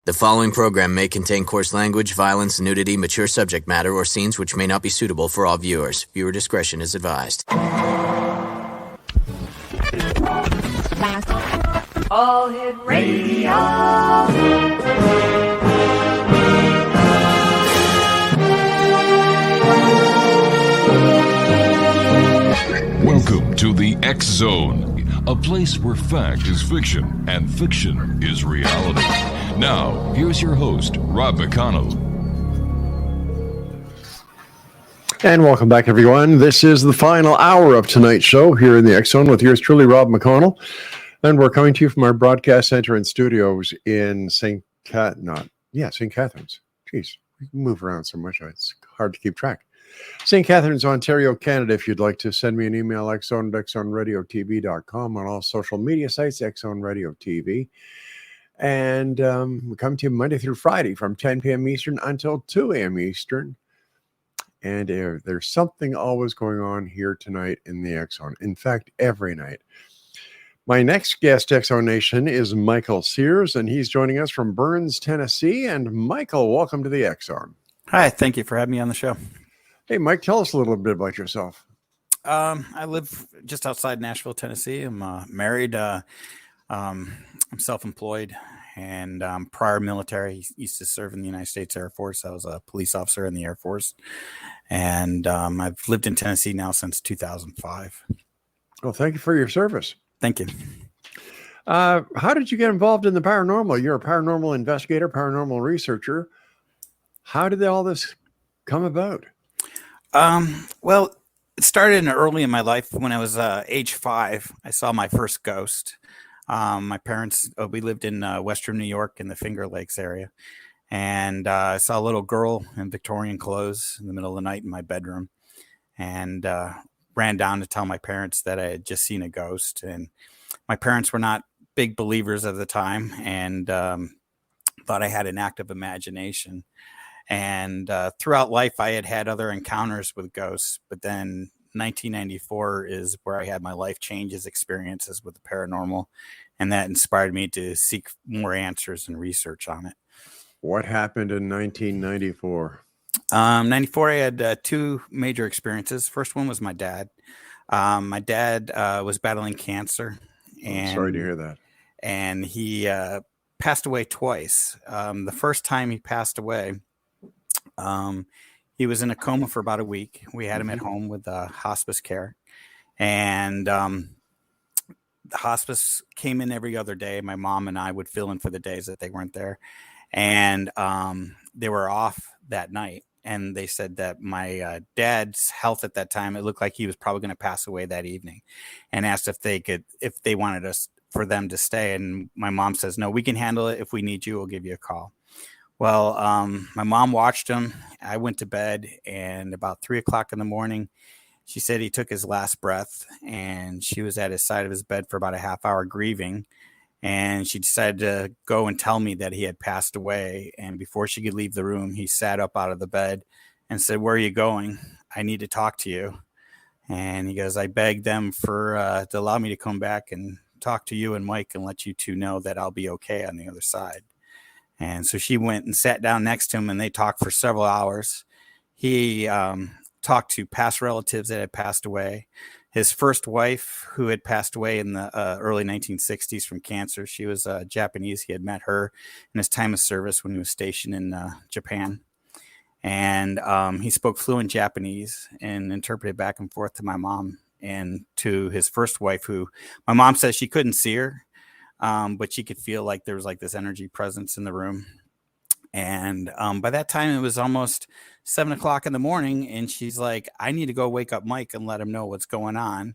The following program may contain coarse language, violence, nudity, mature subject matter, or scenes which may not be suitable for all viewers. Viewer discretion is advised. All Hit Radio. Welcome to the X Zone, a place where fact is fiction and fiction is reality. Now, here's your host, Rob McConnell. And welcome back, everyone. This is the final hour of tonight's show here in the X Zone with yours truly, Rob McConnell. And we're coming to you from our broadcast center and studios in St. Catharines. Jeez, we move around so much, it's hard to keep track. St. Catharines, Ontario, Canada. If you'd like to send me an email, xzone@xzoneradiotv.com, on all social media sites, Xzone Radio TV. And we come to you Monday through Friday from 10 p.m. Eastern until 2 a.m. Eastern. And there's something always going on here tonight in the X Zone. In fact, every night. My next guest, X Zone Nation, is Michael SEARS, and he's joining us from Burns, Tennessee. And Michael, welcome to the X Zone. Hi, thank you for having me on the show. Hey, Mike, tell us a little bit about yourself. I live just outside Nashville, Tennessee. I'm married. I'm self-employed, and prior military. Used to serve in the United States Air Force. I was a police officer in the Air Force, and I've lived in Tennessee now since 2005. Well, thank you for your service. Thank you. How did you get involved in the paranormal? You're a paranormal investigator, paranormal researcher. How did all this come about? Well, it started early in my life. When I was age 5, I saw my first ghost. My parents, we lived in Western New York in the Finger Lakes area. And I saw a little girl in Victorian clothes in the middle of the night in my bedroom, and ran down to tell my parents that I had just seen a ghost. And my parents were not big believers at the time, and thought I had an active imagination. And throughout life, I had other encounters with ghosts. But then 1994 is where I had my life changes experiences with the paranormal. And that inspired me to seek more answers and research on it. What happened in 1994? 94, I had 2 major experiences. First one was my dad. My dad was battling cancer. And I'm sorry to hear that. And he passed away twice. The first time he passed away, he was in a coma for about a week. We had him at home with hospice care, and the hospice came in every other day. My mom and I would fill in for the days that they weren't there, and they were off that night. And they said that my dad's health at that time, it looked like he was probably going to pass away that evening, and asked if they wanted us for them to stay. And my mom says, no, we can handle it. If we need you, we'll give you a call. Well, my mom watched him. I went to bed, and about 3:00 in the morning, she said he took his last breath, and she was at his side of his bed for about a half hour grieving. And she decided to go and tell me that he had passed away. And before she could leave the room, he sat up out of the bed and said, "Where are you going? I need to talk to you." And he goes, "I begged them to allow me to come back and talk to you and Mike and let you two know that I'll be okay on the other side." And so she went and sat down next to him, and they talked for several hours. He talked to past relatives that had passed away. His first wife, who had passed away in the early 1960s from cancer, she was Japanese. He had met her in his time of service when he was stationed in Japan. And he spoke fluent Japanese and interpreted back and forth to my mom and to his first wife, who my mom says she couldn't see her. But she could feel like there was like this energy presence in the room. And by that time, it was almost 7:00 in the morning. And she's like, "I need to go wake up Mike and let him know what's going on."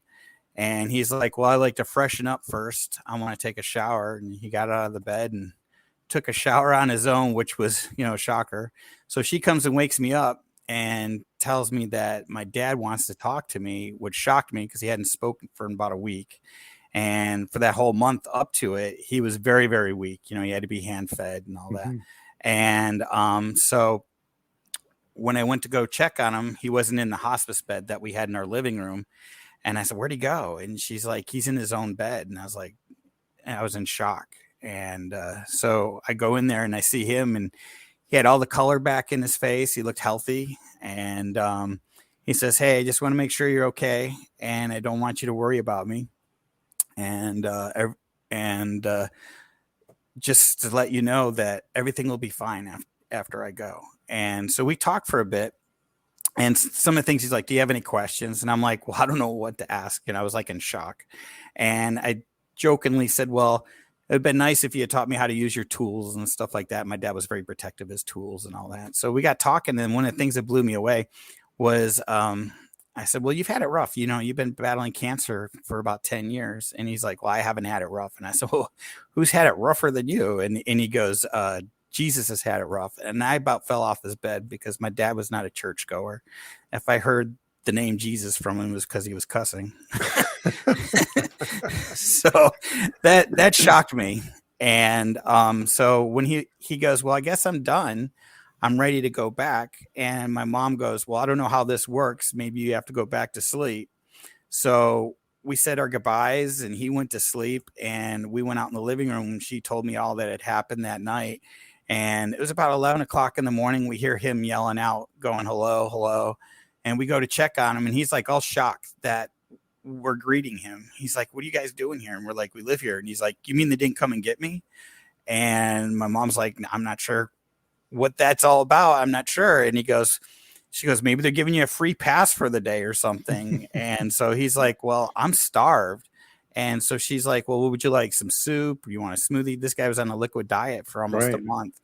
And he's like, "Well, I like to freshen up first. I want to take a shower." And he got out of the bed and took a shower on his own, which was, a shocker. So she comes and wakes me up and tells me that my dad wants to talk to me, which shocked me because he hadn't spoken for about a week. And for that whole month up to it, he was very, very weak. He had to be hand fed and all that. And so when I went to go check on him, he wasn't in the hospice bed that we had in our living room. And I said, "Where'd he go?" And she's like, "He's in his own bed." And I was in shock. And so I go in there and I see him, and he had all the color back in his face. He looked healthy. And he says, "Hey, I just want to make sure you're okay. And I don't want you to worry about me. And just to let you know that everything will be fine after I go." And so we talked for a bit. And some of the things he's like, "Do you have any questions?" And I'm like, "Well, I don't know what to ask." And I was like in shock. And I jokingly said, "Well, it'd been nice if you had taught me how to use your tools and stuff like that." My dad was very protective of his tools and all that. So we got talking. And one of the things that blew me away was I said, "Well, you've had it rough. You've been battling cancer for about 10 years. And he's like, "Well, I haven't had it rough." And I said, "Well, who's had it rougher than you?" And he goes, "Jesus has had it rough." And I about fell off his bed because my dad was not a churchgoer. If I heard the name Jesus from him, it was because he was cussing. So that shocked me. And so when he goes, "Well, I guess I'm done. I'm ready to go back." And my mom goes, "Well, I don't know how this works. Maybe you have to go back to sleep." So we said our goodbyes and he went to sleep, and we went out in the living room and she told me all that had happened that night. And it was about 11 o'clock in the morning. We hear him yelling out, going, "Hello, hello." And we go to check on him, and he's like all shocked that we're greeting him. He's like, "What are you guys doing here?" And we're like, "We live here." And he's like, "You mean they didn't come and get me?" And my mom's like, "I'm not sure what that's all about. I'm not sure." And she goes, "Maybe they're giving you a free pass for the day or something." And so he's like, "Well, I'm starved." And so she's like, "Well, what would you like? Some soup? You want a smoothie?" This guy was on a liquid diet for almost a month.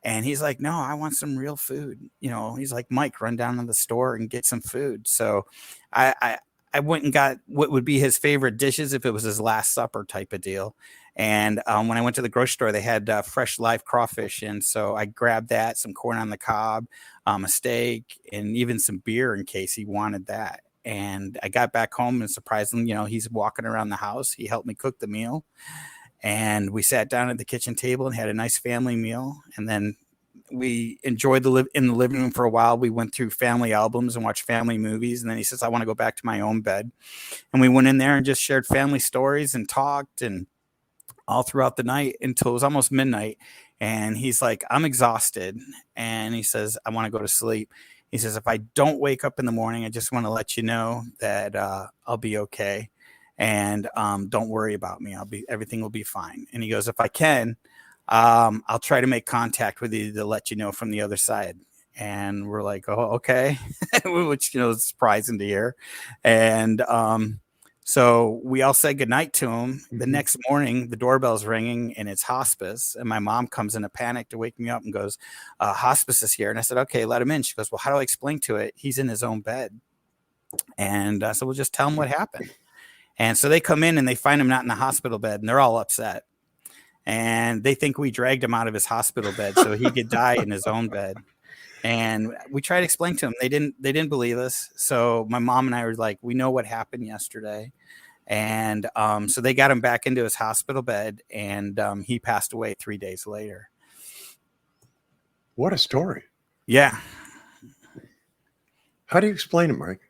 And he's like, "No, I want some real food." He's like, "Mike, run down to the store and get some food." So I went and got what would be his favorite dishes if it was his last supper type of deal. And when I went to the grocery store, they had fresh live crawfish. And so I grabbed that, some corn on the cob, a steak, and even some beer in case he wanted that. And I got back home, and surprisingly, he's walking around the house. He helped me cook the meal. And we sat down at the kitchen table and had a nice family meal. And then we enjoyed in the living room for a while. We went through family albums and watched family movies. And then he says, "I want to go back to my own bed." And we went in there and just shared family stories and talked, and all throughout the night until it was almost midnight. And he's like, "I'm exhausted." And he says, "I want to go to sleep." He says, "If I don't wake up in the morning, I just want to let you know that I'll be okay. And don't worry about me. Everything will be fine." And he goes, "If I can, I'll try to make contact with you to let you know from the other side." And we're like, "Oh, okay." Which, is surprising to hear. And so we all said goodnight to him. The next morning, the doorbell's ringing, and it's hospice. And my mom comes in a panic to wake me up and goes, "Hospice is here." And I said, "Okay, let him in." She goes, "Well, how do I explain to it? He's in his own bed." And so we'll just tell him what happened. And so they come in and they find him not in the hospital bed, and they're all upset. And they think we dragged him out of his hospital bed so he could die in his own bed. And we tried to explain to them. They didn't believe us. So my mom and I were like, "We know what happened yesterday." And so they got him back into his hospital bed, and he passed away 3 days later. What a story. Yeah. How do you explain it, Mike?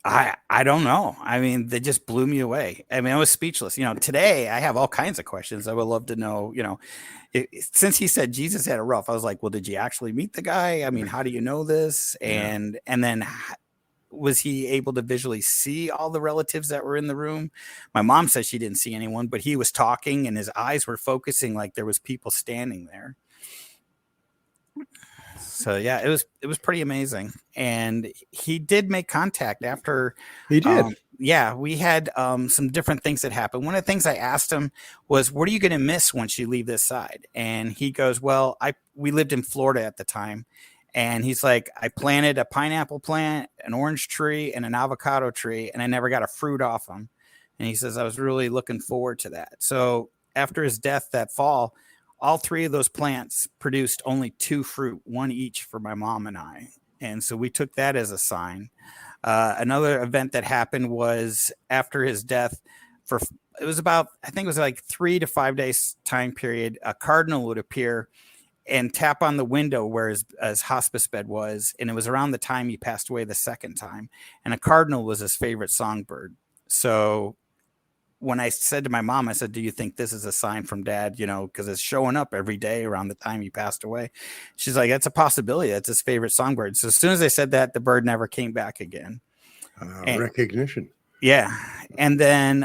I don't know. I mean, they just blew me away. I mean, I was speechless. Today I have all kinds of questions. I would love to know, since he said Jesus had it rough, I was like, well, did you actually meet the guy? I mean, how do you know this? And then was he able to visually see all the relatives that were in the room? My mom says she didn't see anyone, but he was talking and his eyes were focusing like there was people standing there. So yeah, it was pretty amazing. And he did make contact after. He did. We had some different things that happened. One of the things I asked him was, "What are you going to miss once you leave this side?" And he goes, "Well, we lived in Florida at the time." And he's like, "I planted a pineapple plant, an orange tree, and an avocado tree, and I never got a fruit off them." And he says, "I was really looking forward to that." So after his death that fall, all three of those plants produced only 2 fruit, 1 each for my mom and I. And so we took that as a sign. Another event that happened was after his death, it was about, I think it was like 3 to 5 days time period, a cardinal would appear and tap on the window where his hospice bed was. And it was around the time he passed away the second time. And a cardinal was his favorite songbird. So when I said to my mom, I said, do you think this is a sign from Dad? You know, because it's showing up every day around the time he passed away. She's like, that's a possibility. That's his favorite songbird. So as soon as I said that, the bird never came back again. Recognition. Yeah. And then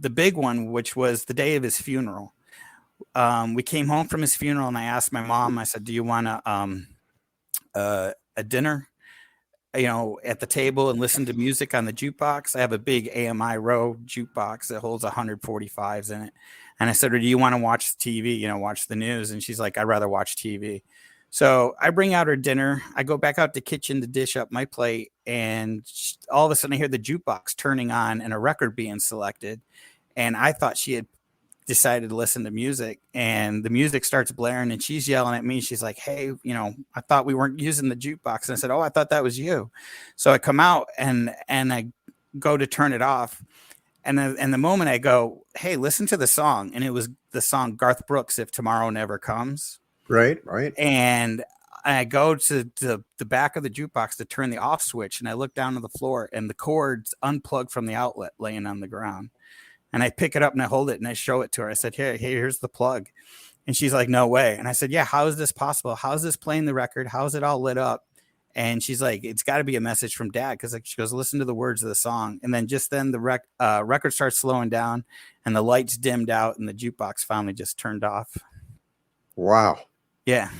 the big one, which was the day of his funeral. We came home from his funeral and I asked my mom, I said, do you want a dinner, you know, at the table and listen to music on the jukebox? I have a big AMI row jukebox that holds 145s in it. And I said, or do you want to watch TV, you know, watch the news? And she's like, I'd rather watch TV. So I bring out her dinner. I go back out to the kitchen to dish up my plate. And all of a sudden I hear the jukebox turning on and a record being selected. And I thought she had decided to listen to music, and the music starts blaring and she's yelling at me. She's like, hey, you know, I thought we weren't using the jukebox. And I said, oh, I thought that was you. So I come out and I go to turn it off. And the moment I go, hey, listen to the song. And it was the song Garth Brooks, If Tomorrow Never Comes. Right. And I go to the back of the jukebox to turn the off switch. And I look down to the floor and the cord's unplugged from the outlet laying on the ground. And I pick it up and I hold it and I show it to her. I said, hey, here's the plug. And she's like, no way. And I said, yeah, how is this possible? How is this playing the record? How is it all lit up? And she's like, it's got to be a message from Dad. Because she goes, listen to the words of the song. And then just then the record starts slowing down and the lights dimmed out and the jukebox finally just turned off. Wow. Yeah.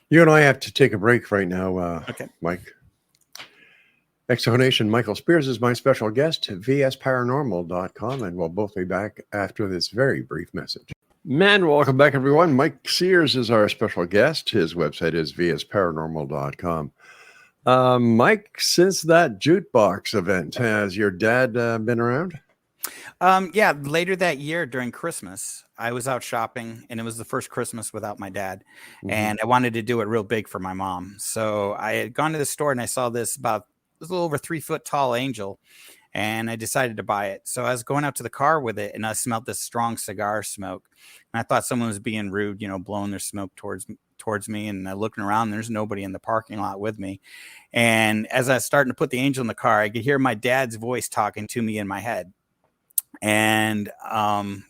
You and I have to take a break right now, Okay. Mike. Exonation, Michael Spears is my special guest, vsparanormal.com, and we'll both be back after this very brief message. Man, welcome back, everyone. Mike Sears is our special guest. His website is vsparanormal.com. Mike, since that jukebox event, has your dad been around? Yeah, later that year during Christmas, I was out shopping and it was the first Christmas without my dad. Mm-hmm. And I wanted to do it real big for my mom. So I had gone to the store and I saw this a little over 3 foot tall angel, and I decided to buy it. So I was going out to the car with it and I smelled this strong cigar smoke. And I thought someone was being rude, you know, blowing their smoke towards me. And I looking around, and there's nobody in the parking lot with me. And as I was starting to put the angel in the car, I could hear my dad's voice talking to me in my head. And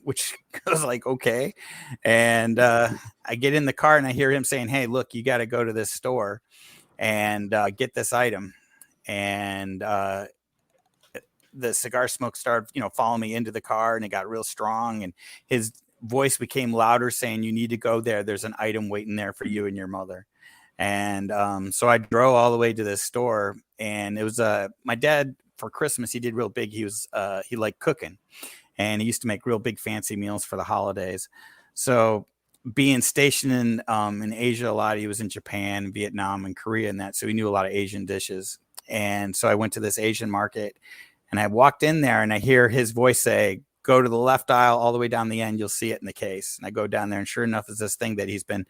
which was like, okay. And I get in the car and I hear him saying, hey, look, you got to go to this store and get this item. And the cigar smoke started, you know, following me into the car, and it got real strong. And his voice became louder, saying, "You need to go there. There's an item waiting there for you and your mother." And so I drove all the way to this store, and it was my dad for Christmas. He did real big. He liked cooking, and he used to make real big fancy meals for the holidays. So being stationed in Asia a lot, he was in Japan, Vietnam, and Korea, and that, so he knew a lot of Asian dishes. And so I went to this Asian market, and I walked in there, and I hear his voice say, "Go to the left aisle all the way down the end. You'll see it in the case." And I go down there, and sure enough, it's this thing that he's been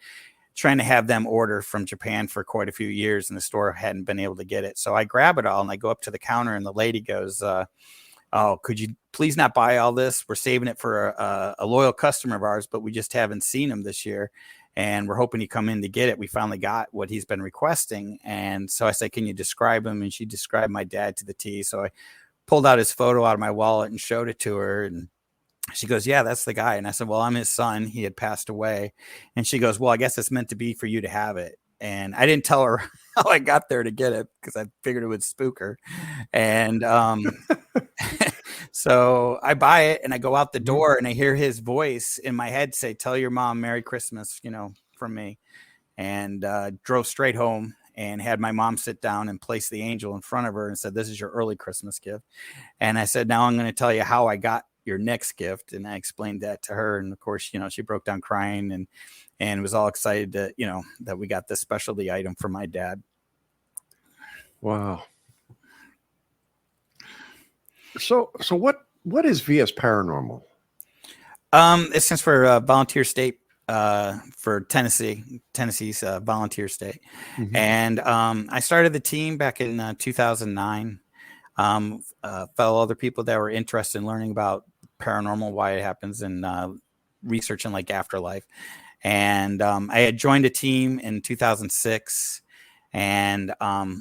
trying to have them order from Japan for quite a few years, and the store hadn't been able to get it. So I grab it all, and I go up to the counter, and the lady goes, "Oh, could you please not buy all this? We're saving it for a loyal customer of ours, but we just haven't seen him this year. And we're hoping you come in to get it. We finally got what he's been requesting." And so I said, "Can you describe him?" And she described my dad to the T. So I pulled out his photo out of my wallet and showed it to her. And she goes, "Yeah, that's the guy." And I said, "Well, I'm his son. He had passed away." And she goes, "Well, I guess it's meant to be for you to have it." And I didn't tell her how I got there to get it because I figured it would spook her. And so I buy it and I go out the door and I hear his voice in my head say, "Tell your mom Merry Christmas, you know, from me." And drove straight home and had my mom sit down and place the angel in front of her and said, "This is your early Christmas gift." And I said, "Now I'm going to tell you how I got your next gift." And I explained that to her. And of course, you know, she broke down crying and was all excited to, you know, that we got this specialty item for my dad. Wow. So what is VS Paranormal? It stands for Volunteer State for Tennessee's Volunteer State. Mm-hmm. And I started the team back in 2009. Fellow other people that were interested in learning about paranormal, why it happens, and researching like Afterlife. And I had joined a team in 2006 and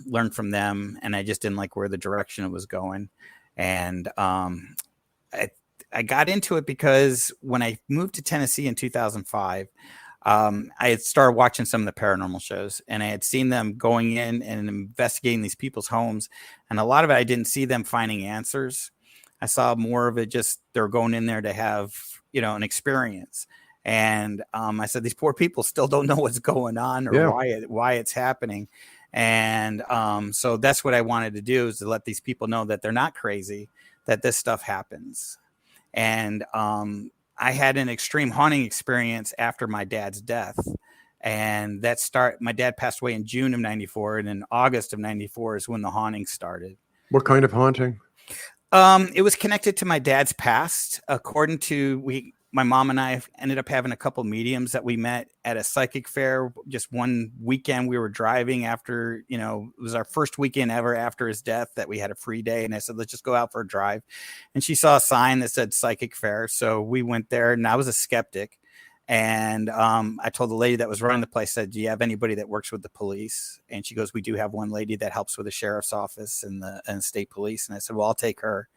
learned from them. And I just didn't like where the direction it was going. And I got into it because when I moved to Tennessee in 2005, I had started watching some of the paranormal shows, and I had seen them going in and investigating these people's homes. And a lot of it, I didn't see them finding answers. I saw more of it just they're going in there to have, an experience. And I said, these poor people still don't know what's going on or why it's happening. And so that's what I wanted to do, is to let these people know that they're not crazy, that this stuff happens. And I had an extreme haunting experience after my dad's death. And my dad passed away in June of 94. And in August of 94 is when the haunting started. What kind of haunting? It was connected to my dad's past. According to my mom and I ended up having a couple mediums that we met at a psychic fair. Just one weekend we were driving after, it was our first weekend ever after his death that we had a free day. And I said, let's just go out for a drive. And she saw a sign that said psychic fair. So we went there, and I was a skeptic. And I told the lady that was running the place, said, do you have anybody that works with the police? And she goes, we do have one lady that helps with the sheriff's office and the state police. And I said, well, I'll take her.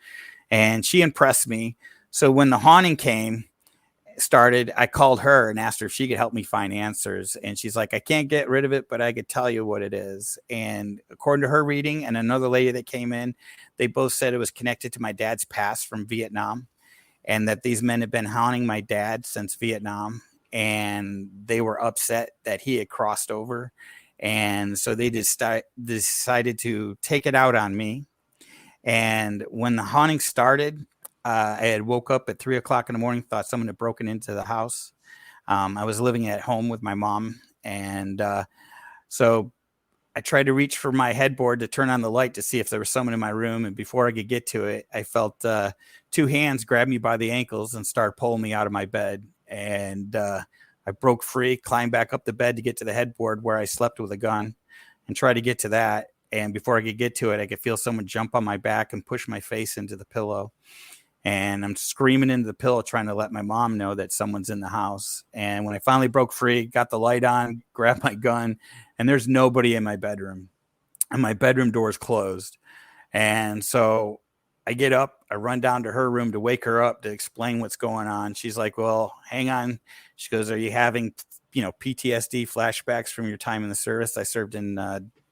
And she impressed me. So when the haunting started, I called her and asked her if she could help me find answers. And she's like, I can't get rid of it, but I could tell you what it is. And according to her reading and another lady that came in, they both said it was connected to my dad's past from Vietnam, and that these men had been haunting my dad since Vietnam, and they were upset that he had crossed over. And so they decided to take it out on me. And when the haunting started, I had woke up at 3:00 in the morning, thought someone had broken into the house. I was living at home with my mom. And so I tried to reach for my headboard to turn on the light to see if there was someone in my room. And before I could get to it, I felt two hands grab me by the ankles and start pulling me out of my bed. And I broke free, climbed back up the bed to get to the headboard where I slept with a gun, and tried to get to that. And before I could get to it, I could feel someone jump on my back and push my face into the pillow. And I'm screaming into the pillow, trying to let my mom know that someone's in the house. And when I finally broke free, got the light on, grabbed my gun, and there's nobody in my bedroom. And my bedroom door is closed. And so I get up, I run down to her room to wake her up to explain what's going on. She's like, well, hang on. She goes, are you having, PTSD flashbacks from your time in the service? I served in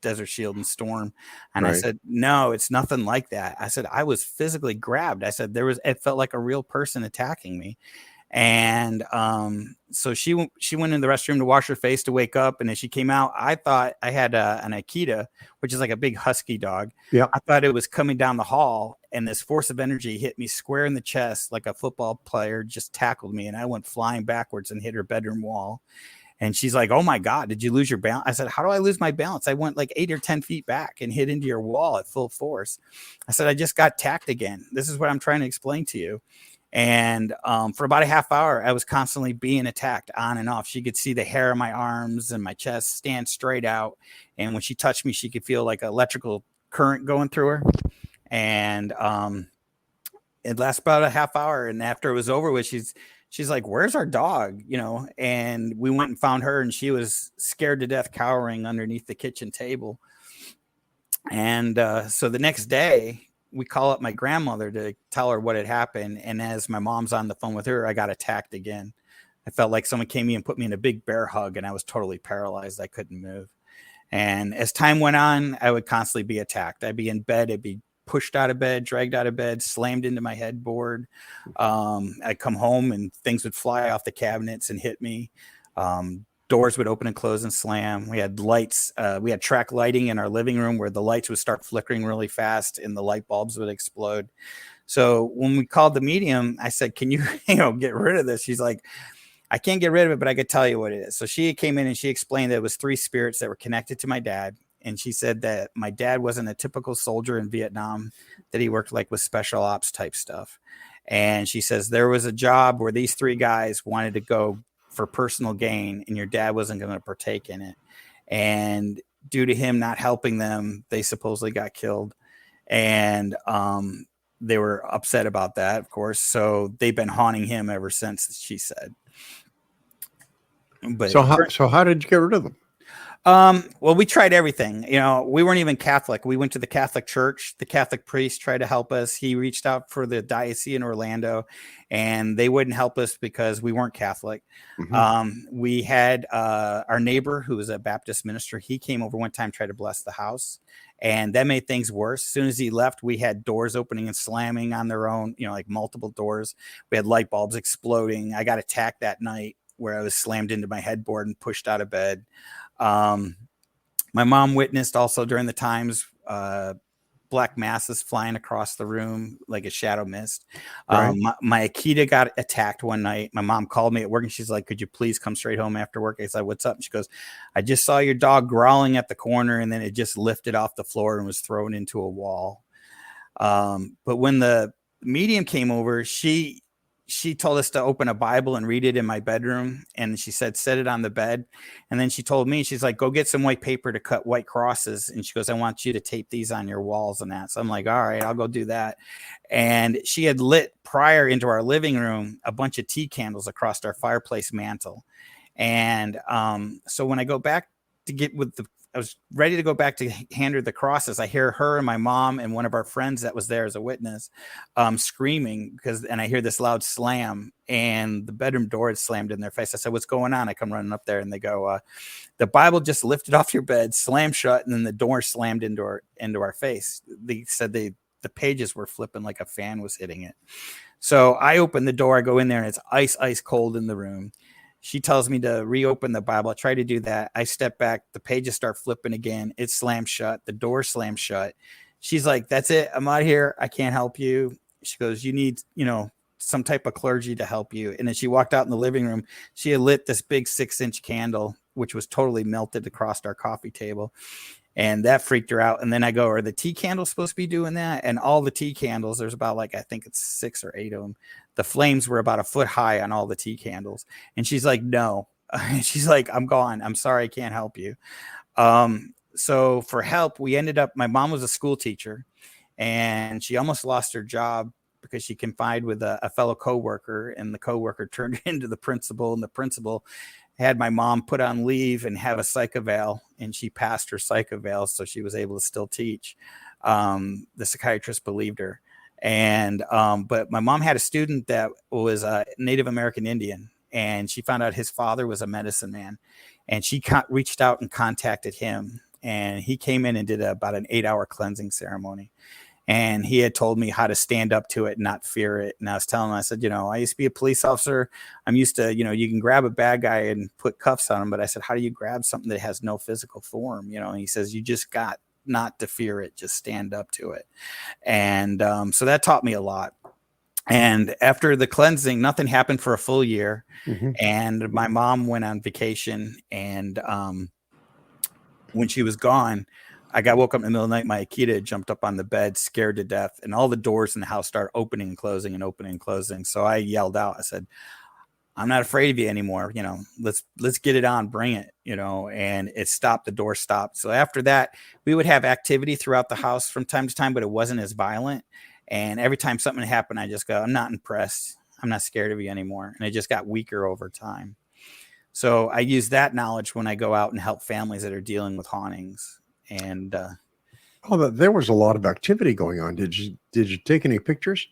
Desert Shield and Storm. And right. I said, no, it's nothing like that. I said, I was physically grabbed. I said, it felt like a real person attacking me. And so she went in the restroom to wash her face to wake up. And as she came out, I thought I had an Akita, which is like a big husky dog. Yeah. I thought it was coming down the hall, and this force of energy hit me square in the chest, like a football player just tackled me. And I went flying backwards and hit her bedroom wall. And she's like, oh my God, did you lose your balance? I said, how do I lose my balance? I went like 8 or 10 feet back and hit into your wall at full force. I said, I just got tacked again. This is what I'm trying to explain to you. And for about a half hour, I was constantly being attacked on and off. She could see the hair on my arms and my chest stand straight out. And when she touched me, she could feel like electrical current going through her. And it lasted about a half hour. And after it was over with, she's like, where's our dog? And we went and found her, and she was scared to death, cowering underneath the kitchen table. And so the next day, we call up my grandmother to tell her what had happened. And as my mom's on the phone with her, I got attacked again. I felt like someone came in and put me in a big bear hug, and I was totally paralyzed. I couldn't move. And as time went on, I would constantly be attacked. I'd be in bed. I'd be pushed out of bed, dragged out of bed, slammed into my headboard. I'd come home and things would fly off the cabinets and hit me. Doors would open and close and slam. We had lights. We had track lighting in our living room where the lights would start flickering really fast and the light bulbs would explode. So when we called the medium, I said, can you, get rid of this? She's like, I can't get rid of it, but I could tell you what it is. So she came in and she explained that it was 3 spirits that were connected to my dad. And she said that my dad wasn't a typical soldier in Vietnam, that he worked like with special ops type stuff. And she says there was a job where these 3 guys wanted to go for personal gain, and your dad wasn't going to partake in it. And due to him not helping them, they supposedly got killed. And they were upset about that, of course. So they've been haunting him ever since, she said. But so how did you get rid of them? Well, we tried everything. We weren't even Catholic. We went to the Catholic church. The Catholic priest tried to help us. He reached out for the diocese in Orlando, and they wouldn't help us because we weren't Catholic. We had our neighbor, who was a Baptist minister. He came over one time, tried to bless the house, and that made things worse. As soon as he left, we had doors opening and slamming on their own, like multiple doors. We had light bulbs exploding. I got attacked that night where I was slammed into my headboard and pushed out of bed. My mom witnessed also during the times, black masses flying across the room like a shadow mist. Right. My Akita got attacked one night. My mom called me at work and she's like, could you please come straight home after work? I said, what's up? And she goes, I just saw your dog growling at the corner, and then it just lifted off the floor and was thrown into a wall. But when the medium came over, she told us to open a Bible and read it in my bedroom. And she said, set it on the bed. And then she told me, she's like, go get some white paper to cut white crosses. And she goes, I want you to tape these on your walls and that. So I'm like, all right, I'll go do that. And she had lit prior into our living room a bunch of tea candles across our fireplace mantle. And so when I go back to I was ready to go back to hand her the crosses. I hear her and my mom and one of our friends that was there as a witness screaming and I hear this loud slam, and the bedroom door had slammed in their face. I said, what's going on? I come running up there and they go, the Bible just lifted off your bed, slammed shut, and then the door slammed into our face. They said the pages were flipping like a fan was hitting it. So I open the door, I go in there, and it's ice cold in the room. She tells me to reopen the Bible. I try to do that. I step back. The pages start flipping again. It slams shut. The door slams shut. She's like, that's it. I'm out here. I can't help you. She goes, you need, some type of clergy to help you. And then she walked out in the living room. She had lit this big 6-inch candle, which was totally melted across our coffee table. And that freaked her out. And then I go, are the tea candles supposed to be doing that? And all the tea candles, there's about I think it's 6 or 8 of them. The flames were about a foot high on all the tea candles. And she's like, no. She's like, I'm gone. I'm sorry. I can't help you. So for help, we ended up, my mom was a school teacher, and she almost lost her job because she confided with a fellow coworker, and the coworker turned into the principal, and the principal had my mom put on leave and have a psych eval, and she passed her psych eval, so she was able to still teach. The psychiatrist believed her. And but my mom had a student that was a Native American Indian, and she found out his father was a medicine man, and she reached out and contacted him, and he came in and did about an 8-hour cleansing ceremony. And he had told me how to stand up to it and not fear it. And I was telling him, I said, I used to be a police officer. I'm used to, you can grab a bad guy and put cuffs on him. But I said, how do you grab something that has no physical form? And he says, you just got not to fear it, just stand up to it. And so that taught me a lot. And after the cleansing, nothing happened for a full year. Mm-hmm. And my mom went on vacation. And when she was gone, I woke up in the middle of the night. My Akita had jumped up on the bed, scared to death, and all the doors in the house started opening and closing and opening and closing. So I yelled out. I said, I'm not afraid of you anymore. Let's get it on, bring it, and it stopped. The door stopped. So after that, we would have activity throughout the house from time to time, but it wasn't as violent. And every time something happened, I just go, I'm not impressed. I'm not scared of you anymore. And it just got weaker over time. So I use that knowledge when I go out and help families that are dealing with hauntings. And there was a lot of activity going on. Did you take any pictures?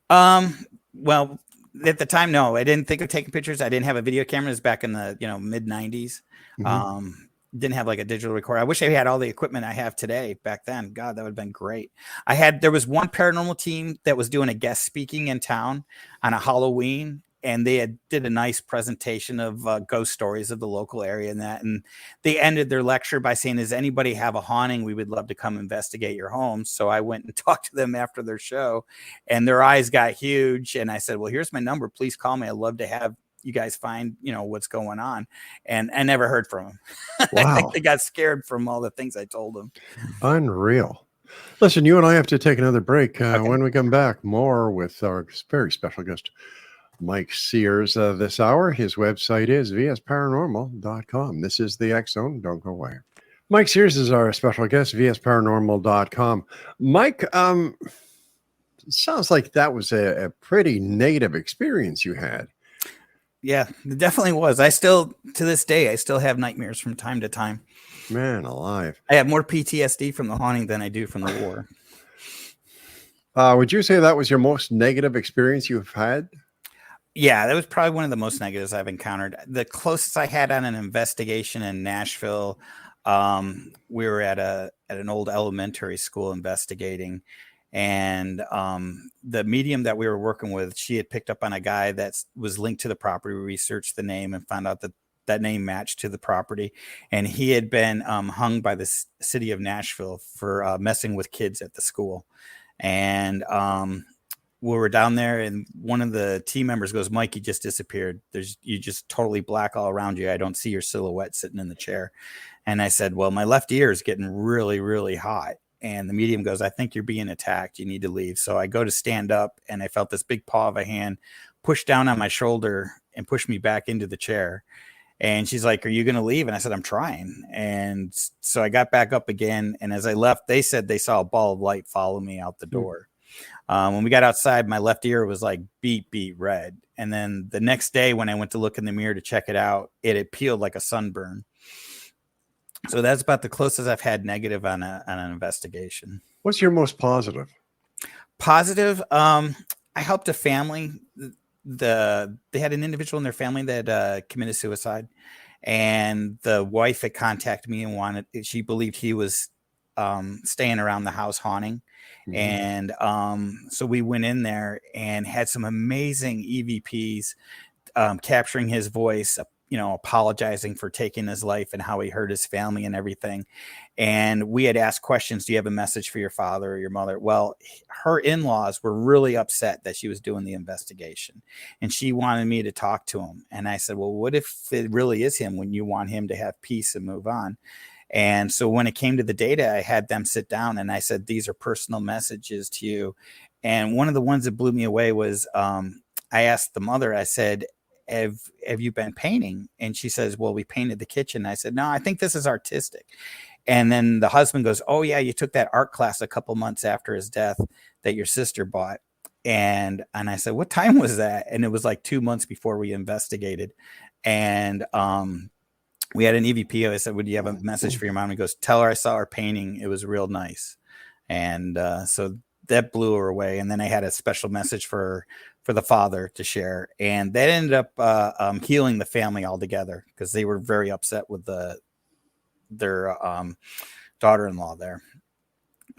Well, at the time, no, I didn't think of taking pictures. I didn't have a video camera. It was back in the mid 90s. Mm-hmm. Didn't have like a digital recorder. I wish I had all the equipment I have today back then. God, that would have been great. There was one paranormal team that was doing a guest speaking in town on a Halloween. And they did a nice presentation of ghost stories of the local area and they ended their lecture by saying, does anybody have a haunting? We would love to come investigate your home. So I went and talked to them after their show, and their eyes got huge. And I said, well, here's my number. Please call me. I'd love to have you guys find, what's going on. And I never heard from them. Wow. I think they got scared from all the things I told them. Unreal. Listen, you and I have to take another break. Okay. When we come back, more with our very special guest, Mike SEARS, this hour. His website is vsparanormal.com. This is the X Zone. Don't go away. Mike SEARS is our special guest, vsparanormal.com. Mike, sounds like that was a pretty negative experience you had. Yeah, it definitely was. I still, to this day, I still have nightmares from time to time. Man alive. I have more PTSD from the haunting than I do from the war. Would you say that was your most negative experience you've had? Yeah, that was probably one of the most negatives I've encountered. The closest I had on an investigation in Nashville, we were at an old elementary school investigating, and the medium that we were working with, she had picked up on a guy that was linked to the property. We researched the name and found out that that name matched to the property, and he had been hung by the city of Nashville for messing with kids at the school. And we were down there, and one of the team members goes, "Mike, you just disappeared. You just totally black all around you. I don't see your silhouette sitting in the chair." And I said, "Well, my left ear is getting really, really hot." And the medium goes, "I think you're being attacked. You need to leave." So I go to stand up, and I felt this big paw of a hand push down on my shoulder and push me back into the chair. And she's like, "Are you going to leave?" And I said, "I'm trying." And so I got back up again. And as I left, they said they saw a ball of light follow me out the door. When we got outside, my left ear was like beet red. And then the next day when I went to look in the mirror to check it out, it had peeled like a sunburn. So that's about the closest I've had negative on an investigation. What's your most positive? Positive. I helped a family. They had an individual in their family that committed suicide, and the wife had contacted me and she believed he was staying around the house haunting. And so we went in there and had some amazing EVPs capturing his voice, apologizing for taking his life and how he hurt his family and everything. And we had asked questions. Do you have a message for your father or your mother? Well, her in-laws were really upset that she was doing the investigation, and she wanted me to talk to him. And I said, well, what if it really is him when you want him to have peace and move on? And so when it came to the data, I had them sit down and I said, these are personal messages to you. And one of the ones that blew me away was I asked the mother, I said, have you been painting? And she says, well, we painted the kitchen. I said, no, I think this is artistic. And then the husband goes, oh yeah, you took that art class a couple months after his death that your sister bought. And I said, what time was that? And it was like 2 months before we investigated. And we had an EVP. I said, would you have a message for your mom? He goes, tell her I saw her painting. It was real nice. And so that blew her away. And then I had a special message for the father to share. And that ended up healing the family altogether because they were very upset with their daughter-in-law there.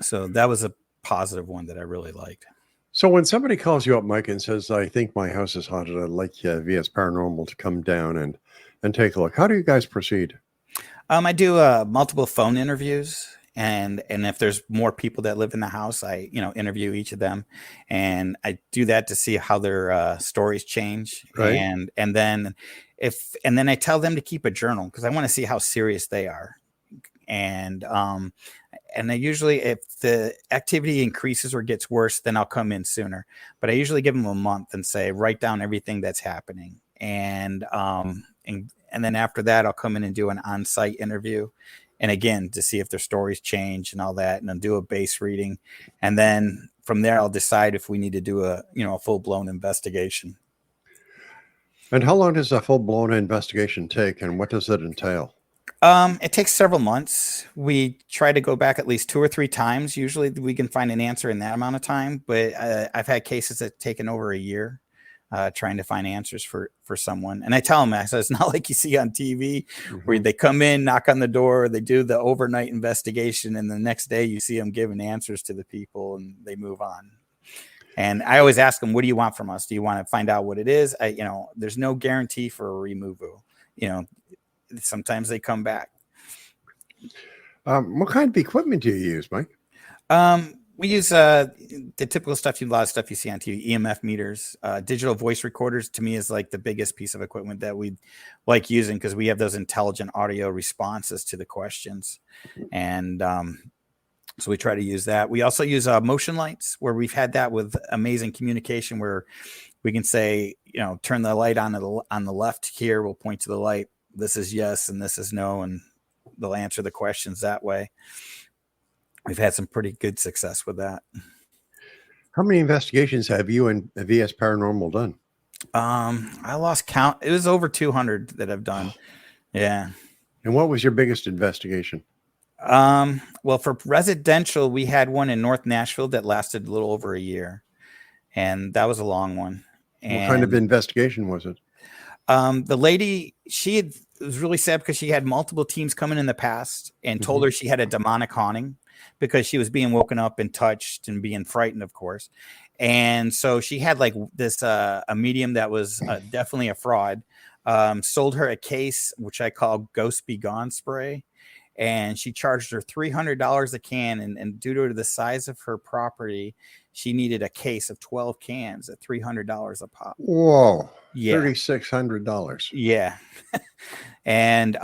So that was a positive one that I really liked. So when somebody calls you up, Mike, and says, I think my house is haunted, I'd like VS Paranormal to come down and take a look, how do you guys proceed? I do multiple phone interviews. And if there's more people that live in the house, I interview each of them, and I do that to see how their stories change. Right. And then I tell them to keep a journal because I want to see how serious they are. And I usually, if the activity increases or gets worse, then I'll come in sooner. But I usually give them a month and say, write down everything that's happening. And then after that, I'll come in and do an on-site interview. And again, to see if their stories change and all that, and then do a base reading. And then from there, I'll decide if we need to do a full-blown investigation. And how long does a full-blown investigation take, and what does it entail? It takes several months. We try to go back at least 2 or 3 times. Usually we can find an answer in that amount of time, but I've had cases that have taken over a year. Trying to find answers for someone. And I tell them, I said, it's not like you see on TV where they come in, knock on the door, they do the overnight investigation, and the next day you see them giving answers to the people and they move on. And I always ask them, what do you want from us? Do you want to find out what it is? There's no guarantee for a removal. Sometimes they come back. What kind of equipment do you use, Mike? We use the typical stuff, a lot of stuff you see on TV, EMF meters, digital voice recorders. To me is like the biggest piece of equipment that we like using because we have those intelligent audio responses to the questions. And so we try to use that. We also use motion lights where we've had that with amazing communication where we can say, turn the light on the left here. We'll point to the light. This is yes and this is no. And they'll answer the questions that way. We've had some pretty good success with that. How many investigations have you and VS Paranormal done? I lost count. It was over 200 that I've done. Yeah. And what was your biggest investigation? Well, for residential, we had one in North Nashville that lasted a little over a year, and that was a long one. What kind of investigation was it? The lady, it was really sad because she had multiple teams coming in the past and told her she had a demonic haunting because she was being woken up and touched and being frightened, of course. And so she had like this, a medium that was definitely a fraud, sold her a case, which I call Ghost Be Gone spray. And she charged her $300 a can. And due to the size of her property, she needed a case of 12 cans at $300 a pop. Whoa. Yeah. $3,600. Yeah. And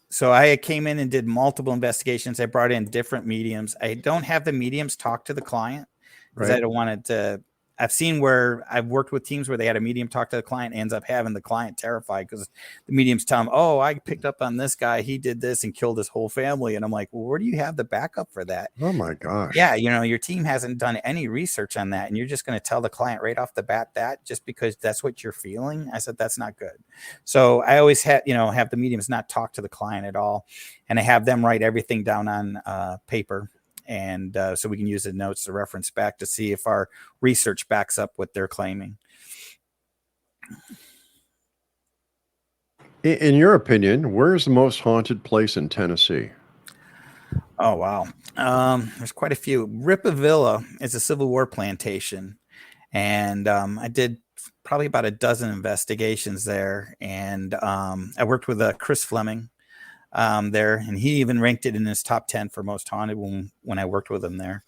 so I came in and did multiple investigations. I brought in different mediums. I don't have the mediums talk to the client because I don't want it to. I've seen where I've worked with teams where they had a medium talk to the client, ends up having the client terrified because the mediums tell them, "Oh, I picked up on this guy. He did this and killed his whole family." And I'm like, "Well, where do you have the backup for that?" Oh my gosh. Yeah, your team hasn't done any research on that, and you're just going to tell the client right off the bat that just because that's what you're feeling. I said that's not good. So I always have the mediums not talk to the client at all, and I have them write everything down on paper. And so we can use the notes to reference back to see if our research backs up what they're claiming. In your opinion, where's the most haunted place in Tennessee? Oh, wow. There's quite a few. Rippavilla is a Civil War plantation. And I did probably about a dozen investigations there. And I worked with Chris Fleming there, and he even ranked it in his top 10 for most haunted when I worked with him there.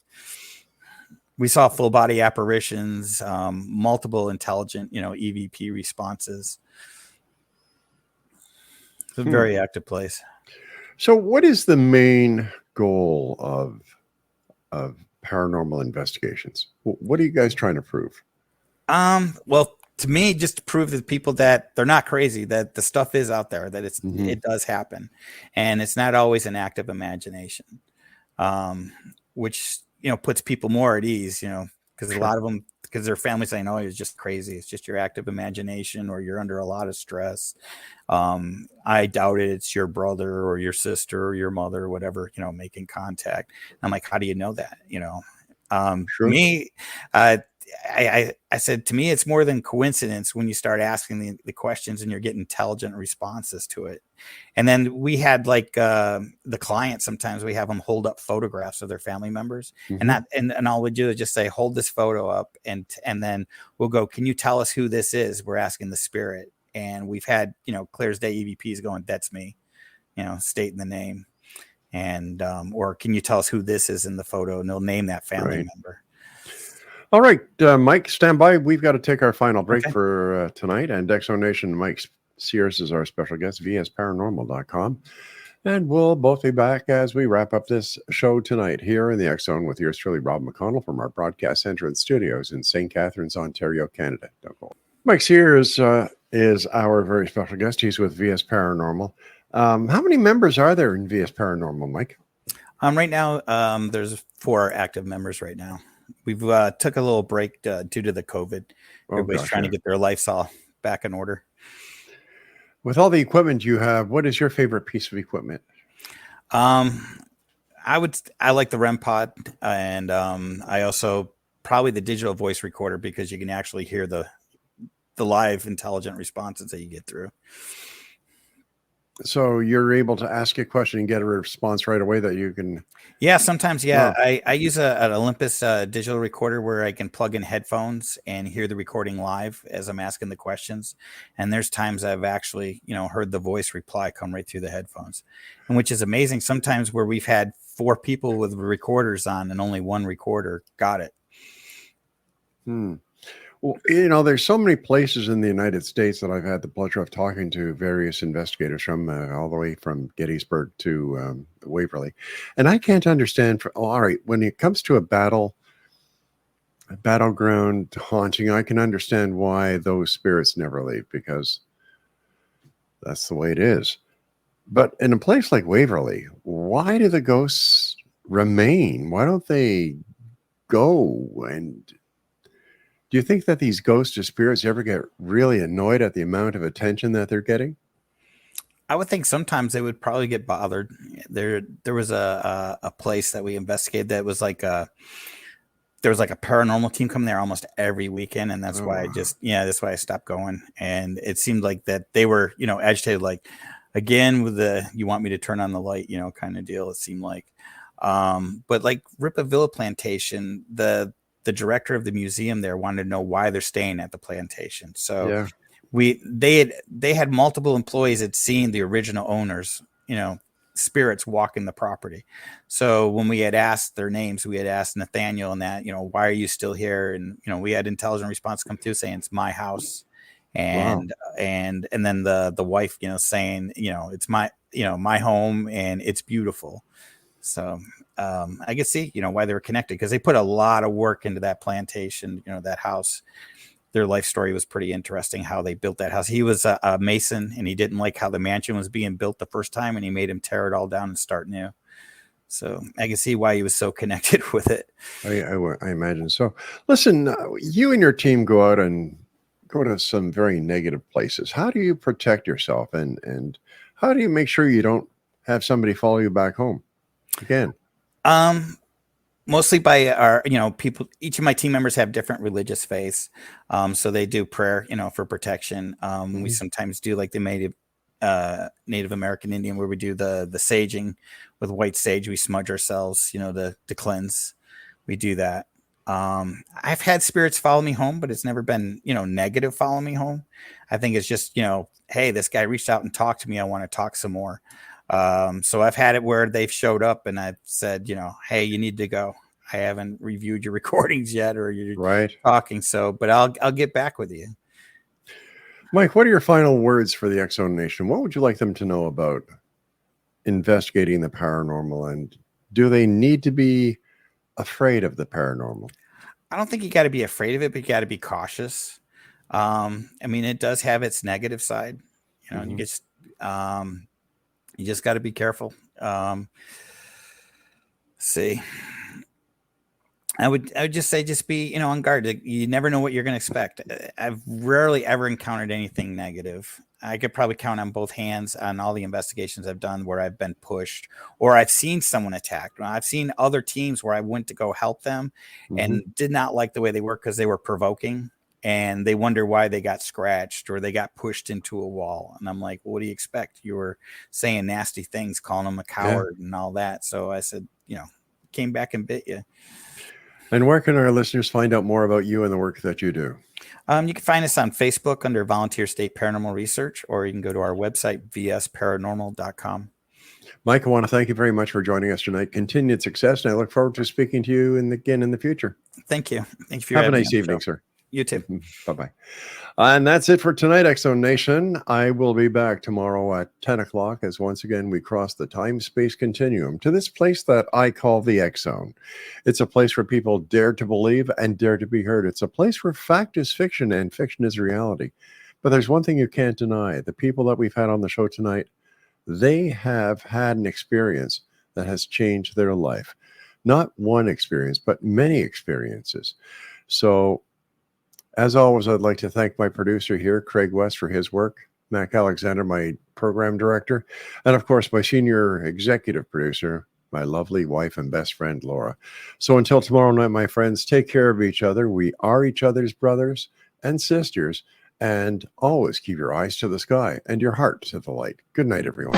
We saw full body apparitions, multiple intelligent, EVP responses. It's a very active place. So what is the main goal of paranormal investigations? What are you guys trying to prove? Well, to me, just to prove to the people that they're not crazy, that the stuff is out there, that it does happen, and it's not always an active imagination, which puts people more at ease, because a lot of them, because their family's saying, "Oh, you're just crazy. It's just your active imagination, or you're under a lot of stress." I doubt it. It's your brother or your sister or your mother or whatever, making contact. I'm like, how do you know that? Sure. Me, I said, to me, it's more than coincidence when you start asking the questions and you're getting intelligent responses to it. And then we had like the client, sometimes we have them hold up photographs of their family members, and all we do is just say, hold this photo up. And then we'll go, can you tell us who this is? We're asking the spirit. And we've had, clear as day EVPs going, that's me, stating the name. And, or can you tell us who this is in the photo? And they'll name that family member. All right, Mike, stand by. We've got to take our final break for tonight. And Exonation, Mike SEARS is our special guest, vsparanormal.com. And we'll both be back as we wrap up this show tonight here in the X Zone with yours truly, Rob McConnell, from our broadcast center and studios in St. Catharines, Ontario, Canada. Don't go. Mike SEARS is our very special guest. He's with VS Paranormal. How many members are there in VS Paranormal, Mike? Right now, there's 4 active members right now. We've took a little break due to the COVID. Everybody's trying to get their lives all back in order. With all the equipment you have, what is your favorite piece of equipment? I like the REM pod, and I also probably the digital voice recorder, because you can actually hear the live intelligent responses that you get through. So you're able to ask a question and get a response right away that you can. Yeah, sometimes. Yeah. Wow. I use an Olympus digital recorder where I can plug in headphones and hear the recording live as I'm asking the questions. And there's times I've actually, heard the voice reply come right through the headphones, and which is amazing. Sometimes where we've had 4 people with recorders on and only 1 recorder got it. Well, there's so many places in the United States that I've had the pleasure of talking to various investigators from all the way from Gettysburg to Waverly. And I can't understand, all right, when it comes to a battleground haunting, I can understand why those spirits never leave, because that's the way it is. But in a place like Waverly, why do the ghosts remain? Why don't they go? And Do you think that these ghosts or spirits ever get really annoyed at the amount of attention that they're getting? I would think sometimes they would probably get bothered. There was a place that we investigated that was like there was like a paranormal team coming there almost every weekend, and that's why that's why I stopped going. And it seemed like that they were, agitated, like, again with the you want me to turn on the light, kind of deal. It seemed like, but like Ripa Villa Plantation, the director of the museum there wanted to know why they're staying at the plantation. So they had multiple employees that seen the original owners, spirits walking the property. So when we had asked their names, we had asked Nathaniel and that, why are you still here? And, we had intelligent response come through saying it's my house. And, and then the wife, saying, it's my home and it's beautiful. So I could see, why they were connected, because they put a lot of work into that plantation, that house. Their life story was pretty interesting, how they built that house. He was a mason, and he didn't like how the mansion was being built the first time, and he made him tear it all down and start new. So I can see why he was so connected with it. I imagine so. Listen, you and your team go out and go to some very negative places. How do you protect yourself, and how do you make sure you don't have somebody follow you back home again? Mostly by our, people. Each of my team members have different religious faiths, so they do prayer, for protection. We sometimes do like the Native American Indian, where we do the saging with white sage. We smudge ourselves, to cleanse. We do that. I've had spirits follow me home, but it's never been, negative follow me home. I think it's just, hey, this guy reached out and talked to me. I want to talk some more. So I've had it where they've showed up and I've said, hey, you need to go. I haven't reviewed your recordings yet, or you're talking. So, but I'll get back with you. Mike, what are your final words for the X Zone Nation? What would you like them to know about investigating the paranormal, and do they need to be afraid of the paranormal? I don't think you got to be afraid of it, but you got to be cautious. It does have its negative side. You just got to be careful. See, I would just say, just be, on guard. You never know what you're going to expect. I've rarely ever encountered anything negative. I could probably count on both hands on all the investigations I've done where I've been pushed or I've seen someone attacked. I've seen other teams where I went to go help them and did not like the way they were because they were provoking. And they wonder why they got scratched or they got pushed into a wall. And I'm like, well, what do you expect? You were saying nasty things, calling them a coward and all that. So I said, came back and bit you. And where can our listeners find out more about you and the work that you do? You can find us on Facebook under Volunteer State Paranormal Research, or you can go to our website, vsparanormal.com. Mike, I want to thank you very much for joining us tonight. Continued success, and I look forward to speaking to you again in the future. Thank you. Thank you for Have a nice evening, sir. You too. Bye-bye. And that's it for tonight, X Zone Nation. I will be back tomorrow at 10 o'clock as once again we cross the time-space continuum to this place that I call the X Zone. It's a place where people dare to believe and dare to be heard. It's a place where fact is fiction and fiction is reality. But there's one thing you can't deny. The people that we've had on the show tonight, they have had an experience that has changed their life. Not one experience, but many experiences. So, as always, I'd like to thank my producer here, Craig West, for his work, Mac Alexander, my program director, and of course, my senior executive producer, my lovely wife and best friend, Laura. So until tomorrow night, my friends, take care of each other. We are each other's brothers and sisters, and always keep your eyes to the sky and your heart to the light. Good night, everyone.